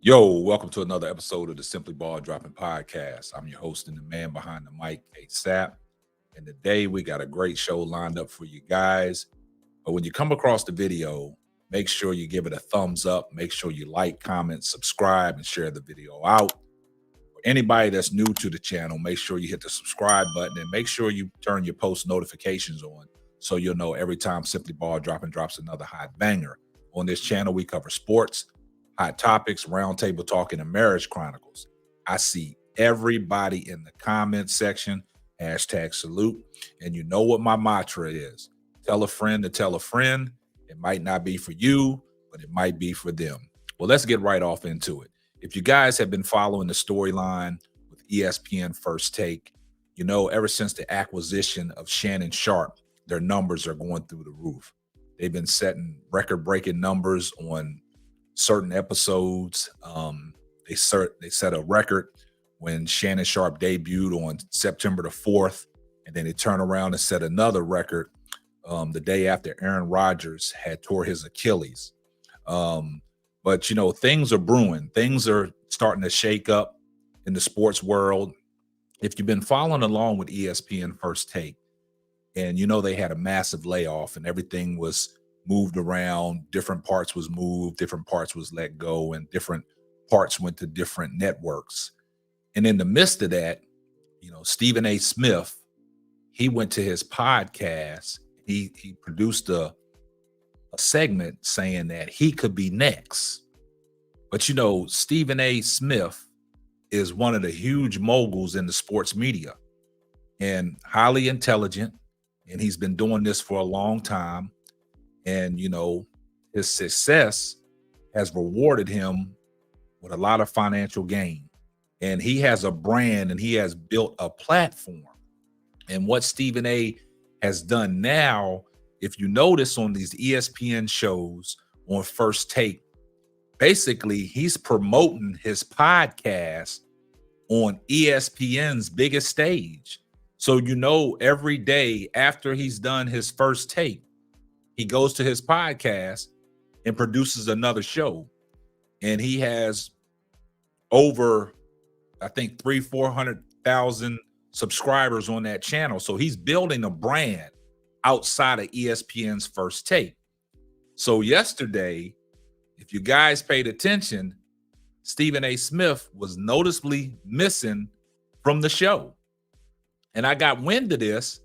Yo, welcome to another episode of the Simply Ball Dropping Podcast. I'm your host and the man behind the mic, Sap. And today we got a great show lined up for you guys. But when you come across the video, make sure you give it a thumbs up. Make sure you like, comment, subscribe, and share the video out. For anybody that's new to the channel, make sure you hit the subscribe button and make sure you turn your post notifications on so you'll know every time Simply Ball Dropping drops another hot banger. On this channel, we cover sports, hot topics, roundtable talking, and marriage chronicles. I see everybody in the comment section, hashtag salute. And you know what my mantra is. Tell a friend to tell a friend. It might not be for you, but it might be for them. Well, let's get right off into it. If you guys have been following the storyline with ESPN First Take, you know, ever since the acquisition of Shannon Sharpe, their numbers are going through the roof. They've been setting record-breaking numbers on certain episodes. They set a record when Shannon Sharpe debuted on September the 4th, and then they turned around and set another record the day after Aaron Rodgers had tore his Achilles. But, you know, things are brewing. Things are starting to shake up in the sports world. If you've been following along with ESPN First Take, and you know they had a massive layoff and everything was moved around, different parts was moved, different parts was let go, and different parts went to different networks. And in the midst of that, you know, Stephen A. Smith, he went to his podcast. He produced a segment saying that he could be next. But, you know, Stephen A. Smith is one of the huge moguls in the sports media and highly intelligent. And he's been doing this for a long time. And, you know, his success has rewarded him with a lot of financial gain. And he has a brand and he has built a platform. And what Stephen A. has done now, if you notice on these ESPN shows on First Take, basically he's promoting his podcast on ESPN's biggest stage. So, you know, every day after he's done his first take, he goes to his podcast and produces another show. And he has over, I think, 400,000 subscribers on that channel. So he's building a brand outside of ESPN's First Take. So yesterday, if you guys paid attention, Stephen A. Smith was noticeably missing from the show. And I got wind of this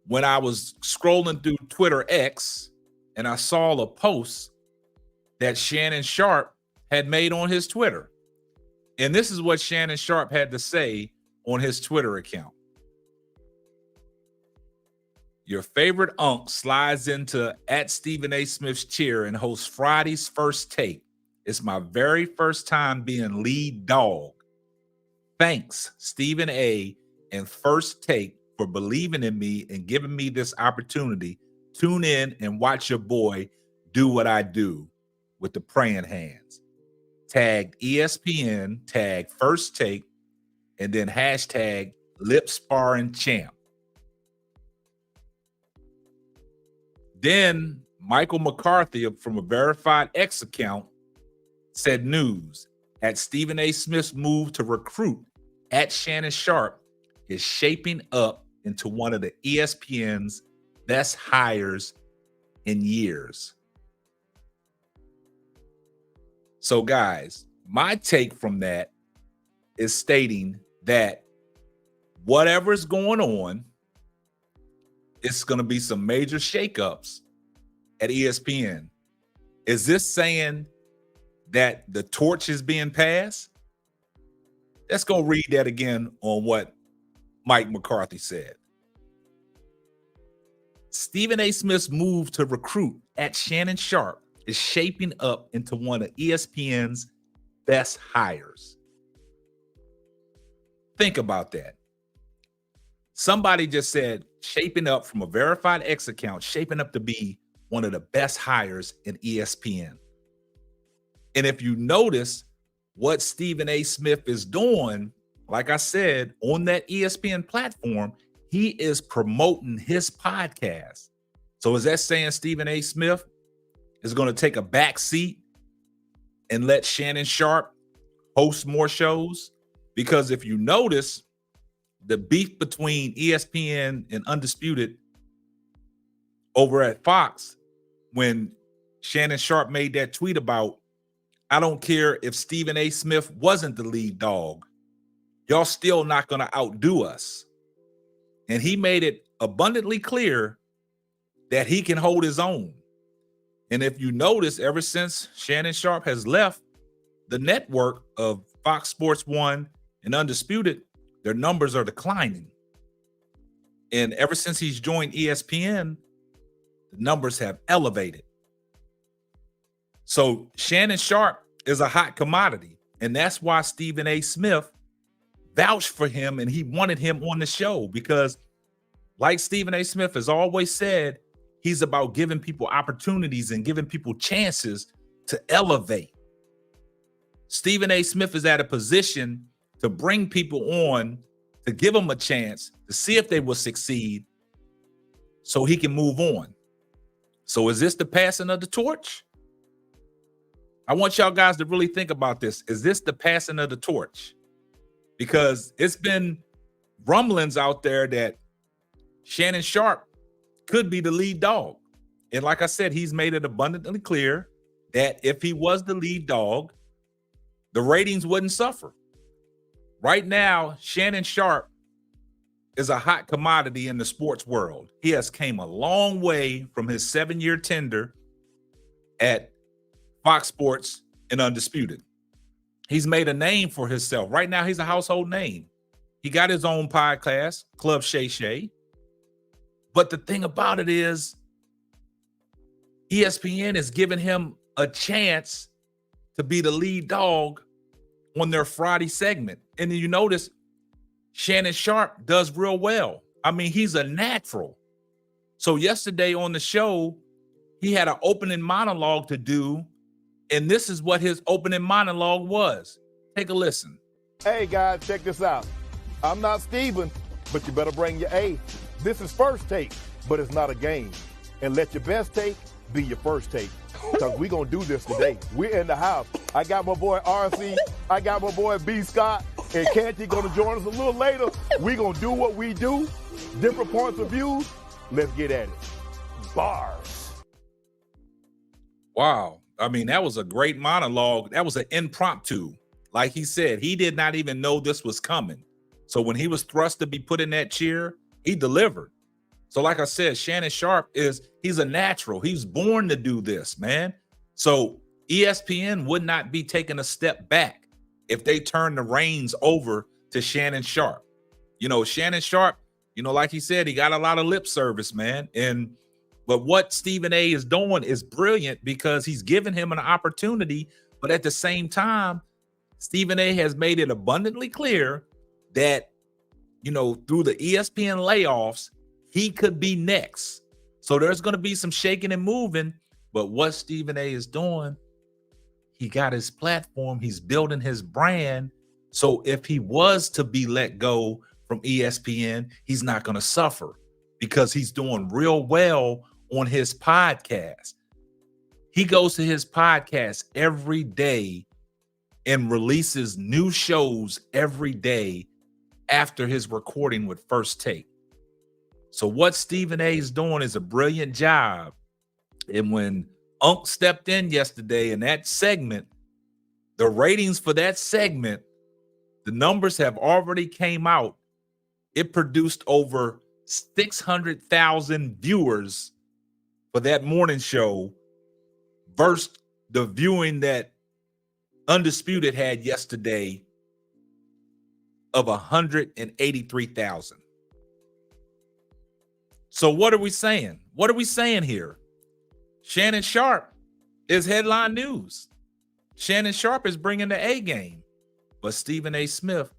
when I was scrolling through Twitter X and I saw a post that Shannon Sharpe had made on his Twitter. And this is what Shannon Sharpe had to say on his Twitter account. Your favorite unk slides into @Stephen A. Smith's chair and hosts Friday's First Take. It's my very first time being lead dog. Thanks, Stephen A. and First Take, for believing in me and giving me this opportunity. Tune in and watch your boy do what I do with the praying hands. Tag ESPN, tag First Take, and then hashtag Lip Sparring Champ. Then Michael McCarthy from a verified X account said news at Stephen A. Smith's move to recruit @Shannon Sharpe is shaping up into one of the ESPN's best hires in years. So guys, my take from that is stating that whatever's going on, it's going to be some major shakeups at ESPN. Is this saying that the torch is being passed? Let's go read that again on what Mike McCarthy said. Stephen A. Smith's move to recruit @Shannon Sharpe is shaping up into one of ESPN's best hires. Think about that. Somebody just said shaping up from a verified X account, shaping up to be one of the best hires in ESPN. And if you notice what Stephen A. Smith is doing, like I said, on that ESPN platform, he is promoting his podcast. So is that saying Stephen A. Smith is going to take a back seat and let Shannon Sharpe host more shows? Because if you notice, the beef between ESPN and Undisputed over at Fox, when Shannon Sharpe made that tweet about, I don't care if Stephen A. Smith wasn't the lead dog, y'all still not going to outdo us. And he made it abundantly clear that he can hold his own. And if you notice, ever since Shannon Sharpe has left the network of Fox Sports 1 and Undisputed, their numbers are declining. And ever since he's joined ESPN, the numbers have elevated. So Shannon Sharpe is a hot commodity. And that's why Stephen A. Smith vouched for him and he wanted him on the show, because like Stephen A. Smith has always said, he's about giving people opportunities and giving people chances to elevate. Stephen A. Smith is at a position to bring people on, to give them a chance to see if they will succeed so he can move on. So is this the passing of the torch? I want y'all guys to really think about this. Is this the passing of the torch? Because it's been rumblings out there that Shannon Sharpe could be the lead dog. And like I said, he's made it abundantly clear that if he was the lead dog, the ratings wouldn't suffer. Right now, Shannon Sharpe is a hot commodity in the sports world. He has came a long way from his 7-year tender at Fox Sports and Undisputed. He's made a name for himself. Right now, he's a household name. He got his own podcast, Club Shay Shay. But the thing about it is, ESPN is giving him a chance to be the lead dog on their Friday segment. And then you notice Shannon Sharpe does real well. I mean, he's a natural. So yesterday on the show, he had an opening monologue to do, and this is what his opening monologue was. Take a listen. Hey guys, check this out. I'm not Steven, but you better bring your A. This is first take, but it's not a game. And let your best take be your first take. Because we're going to do this today. We're in the house. I got my boy RC. I got my boy B. Scott. And Canty going to join us a little later. We're going to do what we do. Different points of view. Let's get at it. Bars. Wow. I mean, that was a great monologue. That was an impromptu. Like he said, he did not even know this was coming. So when he was thrust to be put in that chair, he delivered. So like I said, Shannon Sharpe he's a natural. He's born to do this, man. So ESPN would not be taking a step back if they turn the reins over to Shannon Sharpe. You know, Shannon Sharpe, you know, like he said, he got a lot of lip service, man. But what Stephen A. is doing is brilliant because he's giving him an opportunity. But at the same time, Stephen A. has made it abundantly clear that, you know, through the ESPN layoffs, he could be next. So there's going to be some shaking and moving. But what Stephen A. is doing, he got his platform. He's building his brand. So if he was to be let go from ESPN, he's not going to suffer because he's doing real well on his podcast. He goes to his podcast every day and releases new shows every day after his recording with First Take. So what Stephen A. is doing is a brilliant job. And when Unc stepped in yesterday in that segment, the ratings for that segment, the numbers have already came out. It produced over 600,000 viewers for that morning show versus the viewing that Undisputed had yesterday of 183,000. So what are we saying? What are we saying here? Shannon Sharpe is headline news. Shannon Sharpe is bringing the A game. But Stephen A. Smith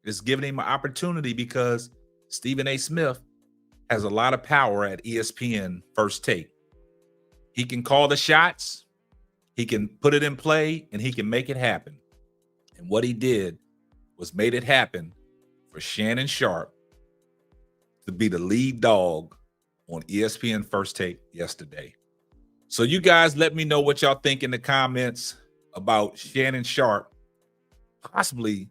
is giving him an opportunity because Stephen A. Smith has a lot of power at ESPN First Take. He can call the shots, he can put it in play, and he can make it happen. And what he did was made it happen for Shannon Sharpe to be the lead dog on ESPN First Take yesterday. So you guys let me know what y'all think in the comments. about Shannon Sharpe possibly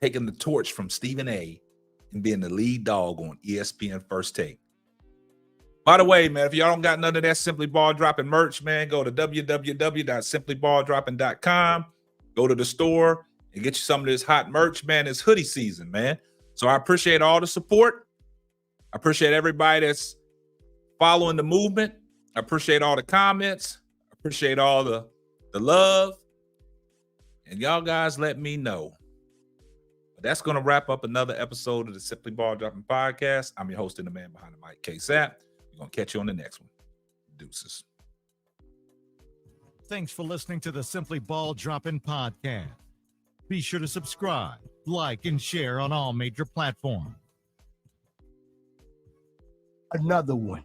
taking the torch from Stephen A and being the lead dog on ESPN First Take. By the way, man, if y'all don't got none of that Simply Ball Dropping merch, man, go to www.simplyballdropping.com. Go to the store and get you some of this hot merch, man. It's hoodie season, man. So I appreciate all the support. I appreciate everybody that's following the movement. I appreciate all the comments. I appreciate all the love. And y'all guys let me know. But that's going to wrap up another episode of the Simply Ball Dropping Podcast. I'm your host and the man behind the mic, K-Sap. We're going to catch you on the next one. Deuces. Thanks for listening to the Simply Ball Dropping Podcast. Be sure to subscribe, like, and share on all major platforms. Another one.